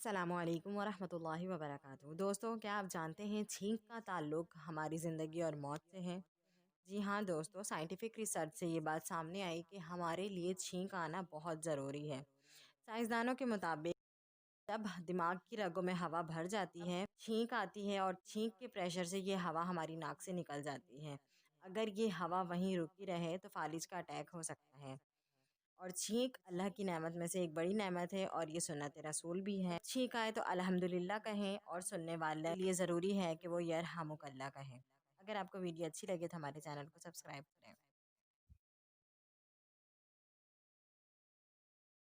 अस्सलामुअलैकुम वरहमतुल्लाहि वबरकातुहू। दोस्तों, क्या आप जानते हैं छींक का ताल्लुक़ हमारी ज़िंदगी और मौत से है? जी हाँ दोस्तों, साइंटिफिक रिसर्च से ये बात सामने आई कि हमारे लिए छींक आना बहुत ज़रूरी है। साइंसदानों के मुताबिक जब दिमाग की रगों में हवा भर जाती है, छींक आती है और छींक के प्रेशर से ये हवा हमारी नाक से निकल जाती है। अगर ये हवा वहीं रुकी रहे तो फालिज का अटैक हो सकता है। और छींक अल्लाह की नेमत में से एक बड़ी नेमत है और ये सुन्नत रसूल भी है। छींक आए तो अल्हम्दुलिल्लाह कहें और सुनने वाले के लिए ज़रूरी है कि वो यरहमुकल्लाह कहें। अगर आपको वीडियो अच्छी लगे तो हमारे चैनल को सब्सक्राइब करें।